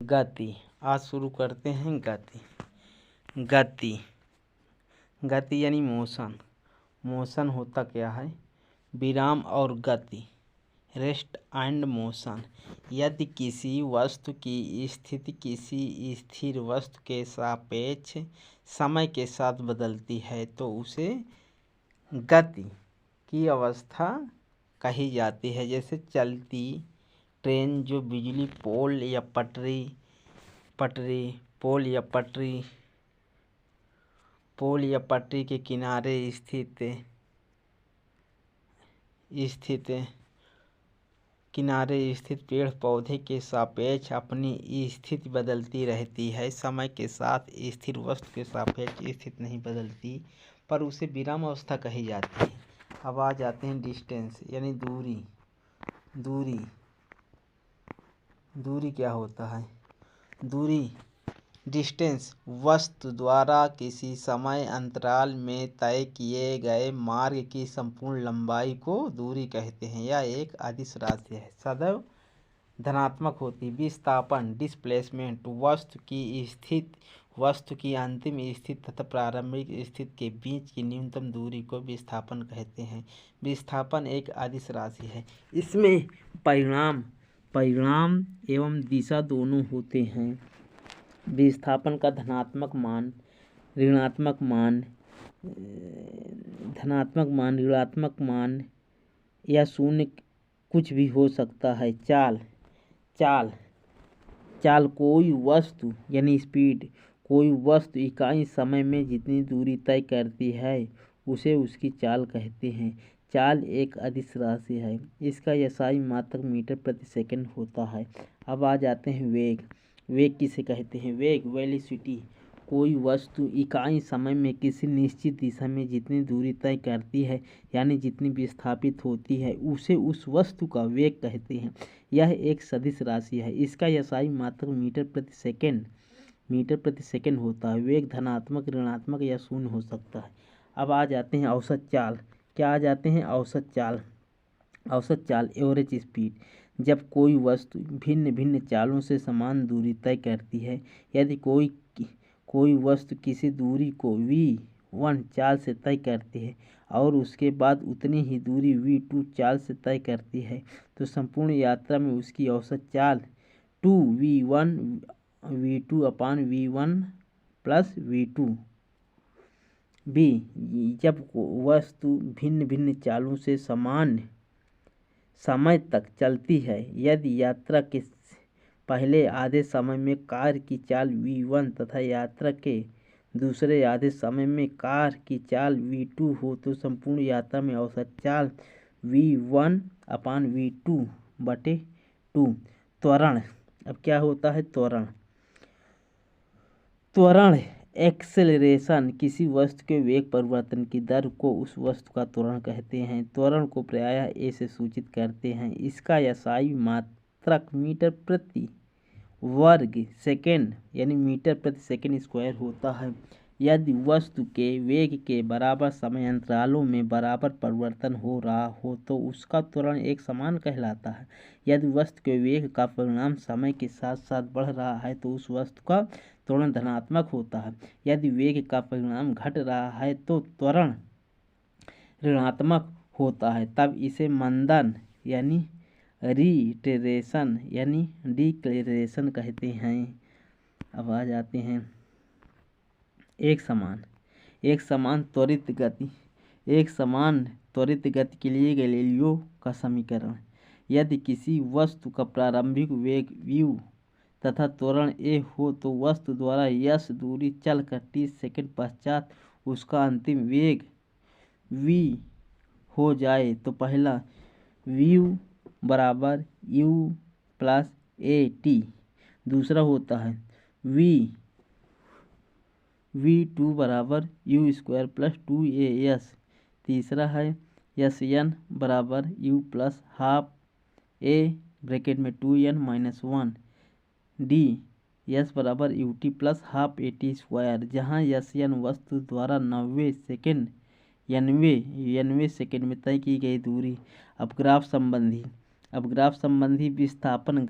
गति। आज शुरू करते हैं गति। गति गति यानी मोशन। मोशन होता क्या है? विराम और गति, रेस्ट एंड मोशन। यदि किसी वस्तु की स्थिति किसी स्थिर वस्तु के सापेक्ष समय के साथ बदलती है तो उसे गति की अवस्था कही जाती है। जैसे चलती ट्रेन जो बिजली पोल या पटरी के किनारे स्थित पेड़ पौधे के सापेक्ष अपनी स्थिति बदलती रहती है। समय के साथ स्थिर वस्तु के सापेक्ष स्थिति नहीं बदलती, पर उसे विराम अवस्था कही जाती है। अब आ जाते हैं डिस्टेंस यानी दूरी। दूरी क्या होता है? दूरी डिस्टेंस वस्तु द्वारा किसी समय अंतराल में तय किए गए मार्ग की संपूर्ण लंबाई को दूरी कहते हैं। यह एक अदिश राशि है, सदैव धनात्मक होती। विस्थापन डिस्प्लेसमेंट वस्तु की अंतिम स्थिति तथा प्रारंभिक स्थिति के बीच की न्यूनतम दूरी को विस्थापन कहते हैं। विस्थापन एक अदिश राशि है। इसमें परिणाम एवं दिशा दोनों होते हैं। विस्थापन का धनात्मक मान, ऋणात्मक मान या शून्य कुछ भी हो सकता है। चाल कोई वस्तु यानी स्पीड, कोई वस्तु इकाई समय में जितनी दूरी तय करती है उसे उसकी चाल कहते हैं। चाल एक अदिश राशि है। इसका SI मात्रक मीटर प्रति सेकंड होता है। अब आ जाते हैं वेग किसे कहते हैं? वेग वेलोसिटी, कोई वस्तु इकाई समय में किसी निश्चित दिशा में जितनी दूरी तय करती है यानी जितनी विस्थापित होती है उसे उस वस्तु का वेग कहते हैं। यह एक सदिश राशि है। इसका SI मात्रक मीटर प्रति सेकंड होता है। वेग धनात्मक, ऋणात्मक या शून्य हो सकता है। अब आ जाते हैं औसत चाल। क्या आ जाते हैं? औसत चाल एवरेज स्पीड, जब कोई वस्तु भिन्न भिन्न चालों से समान दूरी तय करती है। यदि कोई वस्तु किसी दूरी को v1 चाल से तय करती है और उसके बाद उतनी ही दूरी v2 चाल से तय करती है तो संपूर्ण यात्रा में उसकी औसत चाल 2v2/v1 प्लस v2। जब वस्तु भिन्न भिन्न चालों से समान समय तक चलती है। यदि यात्रा के पहले आधे समय में कार की चाल v1 तथा यात्रा के दूसरे आधे समय में कार की चाल v2 हो तो संपूर्ण यात्रा में औसत चाल v1/v2/2। त्वरण। अब क्या होता है? त्वरण एक्सेलरेशन, किसी वस्तु के वेग परिवर्तन की दर को उस वस्तु का त्वरण कहते हैं। त्वरण को प्रायः a से सूचित करते हैं। इसका SI मात्रक मीटर प्रति वर्ग सेकंड यानी मीटर प्रति सेकंड स्क्वायर होता है। यदि वस्तु के वेग के बराबर समय अंतरालों में बराबर परिवर्तन हो रहा हो तो उसका त्वरण एक समान कहलाता है। यदि वस्तु के वेग का परिमाण समय के साथ साथ बढ़ रहा है तो उस वस्तु का त्वरण धनात्मक होता है। यदि वेग का परिमाण घट रहा है तो त्वरण ऋणात्मक होता है, तब इसे मंदन यानी रिटेरेशन यानी डिक्लेरेशन कहते हैं। अब आ जाते हैं एक समान त्वरित गति के लिए गैलीलियो का समीकरण। यदि किसी वस्तु का प्रारंभिक वेग v तथा त्वरण a हो तो वस्तु द्वारा s दूरी चलकर 30 सेकंड पश्चात उसका अंतिम वेग v हो जाए तो पहला v u + at, दूसरा होता है v2 u² + 2as, तीसरा है sn u + ½ a (2n-1) d s ut + ½ at², जहाँ sn वस्तु द्वारा 90 सेकंड में तय की गई दूरी। अब ग्राफ संबंधी विस्थापन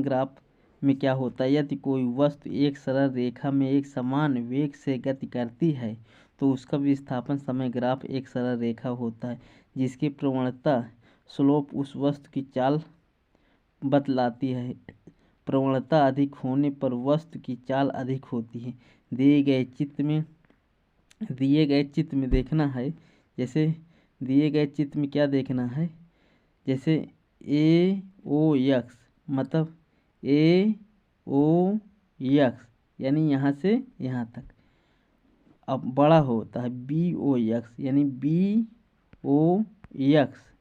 ग्राफ में क्या होता है, यदि कोई वस्तु एक सरल रेखा में एक समान वेग से गति करती है तो उसका विस्थापन समय ग्राफ एक सरल रेखा होता है जिसकी प्रवणता स्लोप उस वस्तु की चाल बतलाती है। प्रवणता अधिक होने पर वस्तु की चाल अधिक होती है। दिए गए चित्र में देखना है, जैसे दिए गए चित्र में क्या देखना है, जैसे ए ओ एक्स मतलब ए ओ एक्स यानी यहाँ से यहाँ तक अब बड़ा होता है बी ओ एक्स यानी बी ओ एक्स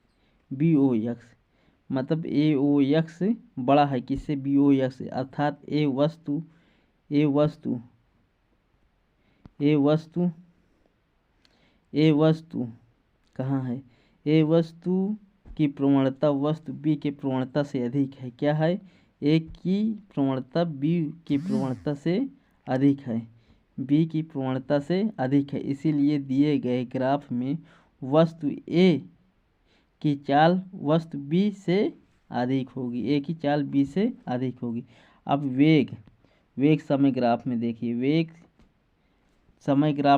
मतलब ए ओ एक्स बड़ा है किससे, बी ओ एक्स, अर्थात ए वस्तु कहाँ है, ए वस्तु की प्रवणता वस्तु बी के प्रवणता से अधिक है। क्या है, ए की प्रवणता बी की प्रवणता से अधिक है, बी की प्रवणता से अधिक है। इसीलिए दिए गए ग्राफ में वस्तु ए की चाल वस्तु बी से अधिक होगी, ए की चाल बी से अधिक होगी। अब वेग समय ग्राफ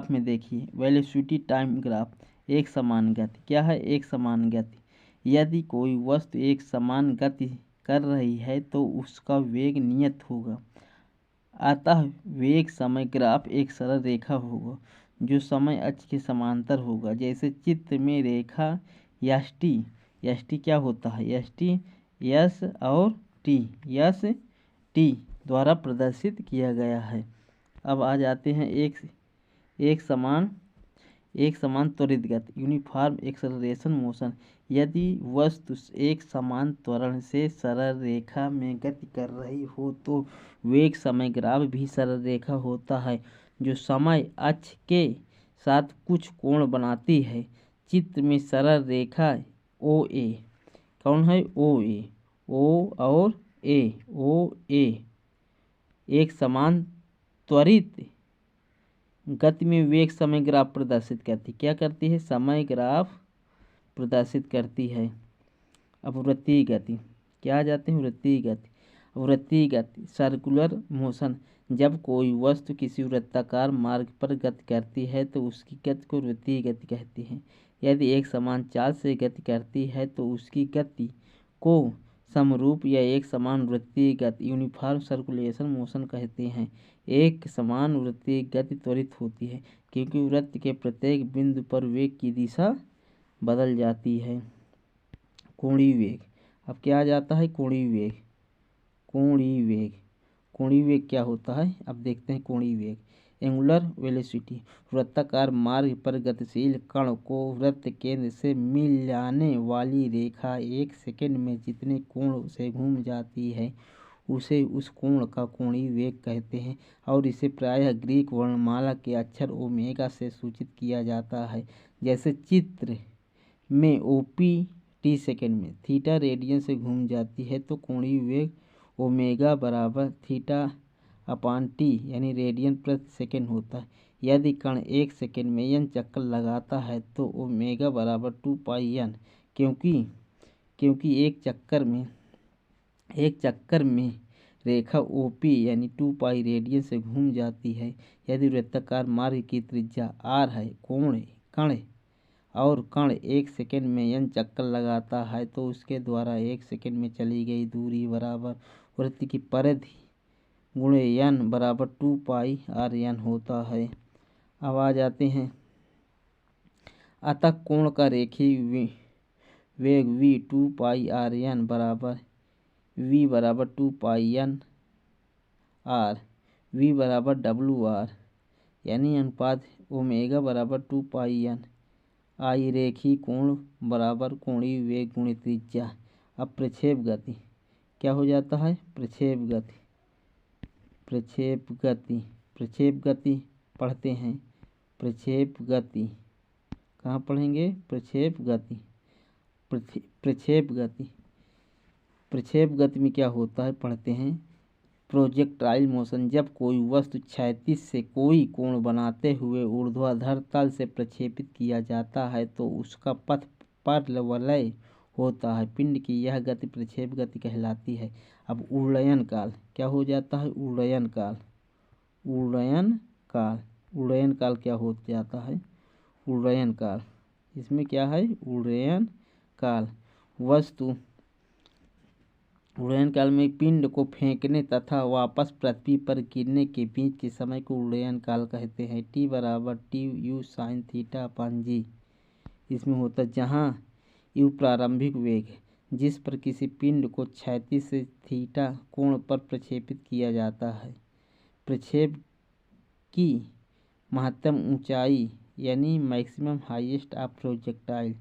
में देखिए, वेलोसिटी टाइम ग्राफ, एक समान गति। क्या है, एक समान गति। यदि कोई वस्तु एक समान गति कर रही है तो उसका वेग नियत होगा। अतः वेग समय ग्राफ एक सरल रेखा होगा जो समय अक्ष के समांतर होगा। जैसे चित्र में रेखा यस टी क्या होता है, यस और टी द्वारा प्रदर्शित किया गया है। अब आ जाते हैं एक समान त्वरित गति, यूनिफॉर्म एक्सेलरेशन मोशन। यदि वस्तु एक समान त्वरण से सरल रेखा में गति कर रही हो तो वेग समय ग्राफ भी सरल रेखा होता है जो समय अक्ष के साथ कुछ कोण बनाती है। चित्र में सरल रेखा ओ ए कौन है, ओ ए एक समान त्वरित गति में वेग समय ग्राफ प्रदर्शित करती, क्या करती है, समय ग्राफ प्रदर्शित करती है। अब वृत्तीय गति क्या आ जाते हैं, वृत्तीय गति सर्कुलर मोशन। जब कोई वस्तु किसी वृत्ताकार मार्ग पर गति करती है तो उसकी गति को वृत्तीय गति कहते हैं। यदि एक समान चाल से गति करती है तो उसकी गति को समरूप या एक समान वृत्तीय गति यूनिफॉर्म सर्कुलेशन मोशन कहते हैं। एक समान वृत्तीय गति त्वरित होती है क्योंकि वृत्त के प्रत्येक बिंदु पर वेग की दिशा बदल जाती है। कोणीय वेग, अब क्या आ जाता है, कोणीय वेग क्या होता है, अब देखते हैं कोणीय वेग। एंगुलर वेलोसिटी, वृत्ताकार मार्ग पर गतिशील कण को वृत्त केंद्र से मिल जाने वाली रेखा एक सेकंड में जितने कोण से घूम जाती है उसे उस कोण का कोणीय वेग कहते हैं और इसे प्रायः ग्रीक वर्णमाला के अक्षर ओमेगा से सूचित किया जाता है। जैसे चित्र में ओपी टी सेकंड में थीटा रेडियन से घूम जाती है तो कोणीय वेग ओमेगा बराबर थीटा अपान टी यानी रेडियन प्रति सेकंड होता है। यदि कण एक सेकंड में n चक्कर लगाता है तो ओमेगा बराबर 2πn क्योंकि एक चक्कर में रेखा OP यानी 2π रेडियन से घूम जाती है। यदि वृत्ताकार मार्ग की त्रिज्या r है कण एक सेकंड में n चक्कर लगाता है तो उसके द्वारा एक सेकंड में चली गई दूरी बराबर वृत्त की परिधि गुणे n बराबर 2πrn होता है। अब आ जाते हैं, अतः कोण का रेखीय वेग v 2πrn बराबर v बराबर 2πn r, v बराबर WR यानी अनुपात ओमेगा बराबर 2πn आई रेखीय कोण बराबर कोणीय वेग गुणित त्रिज्या। अब प्रक्षेप गति क्या हो जाता है, प्रक्षेप गति पढ़ते हैं। प्रक्षेप गति कहाँ पढ़ेंगे, प्रक्षेप गति में क्या होता है पढ़ते हैं। प्रोजेक्टाइल मोशन, जब कोई वस्तु क्षैतिज से कोई कोण बनाते हुए ऊर्ध्वाधर तल से प्रक्षेपित किया जाता है तो उसका पथ परवलय होता है। पिंड की यह गति प्रक्षेप गति कहलाती है। अब उड्डयन काल क्या हो जाता है? उड्डयन काल, उड्डयन काल, उड्डयन काल क्या हो जाता है? उड्डयन काल, इसमें क्या है? उड्डयन काल। वस्तु उड्डयन काल में पिंड को फेंकने तथा वापस पृथ्वी पर गिरने के बीच के समय को उड्डयन काल कहते हैं। टी बराबर टी यू साइन थीटा अपन जी इसमें होता है, जहाँ यू प्रारंभिक वेग है जिस पर किसी पिंड को क्षैतिज से थीटा कोण पर प्रक्षेपित किया जाता है। प्रक्षेप की महत्तम ऊंचाई यानी maximum highest of projectile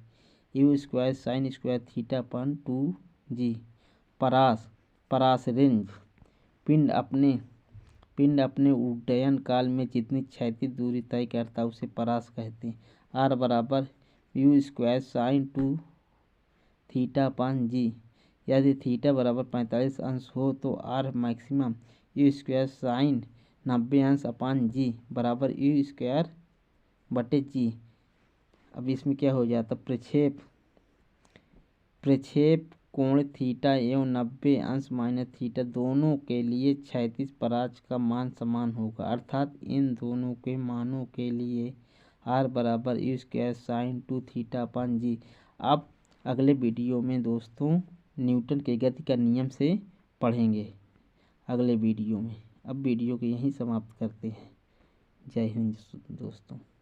u square sine square theta अपन 2g। परास रेंज पिंड अपने उड्डयन काल में जितनी क्षैतिज दूरी तय करता है उसे परास कहते हैं। आर बराबर यू स्क्वायर साइन 2 थीटा अपन जी। यदि थीटा बराबर 45 अंश हो तो R maximum u square sine 90 अंश अपान जी बराबर यू स्क्वायर बटे जी। अब इसमें क्या हो जाता? प्रक्षेप कोण थीटा एवं 90 अंश माइनस थीटा दोनों के लिए क्षैतिज परास का मान समान होगा, अर्थात इन दोनों के मानों के लिए आर बराबर यू स्क्वायर साइन 2 थीटा अपन जी। अब अगले वीडियो में दोस्तों न्यूटन के गति का नियम से पढ़ेंगे अगले वीडियो में। अब वीडियो को यहीं समाप्त करते हैं। जय हिंद दोस्तों।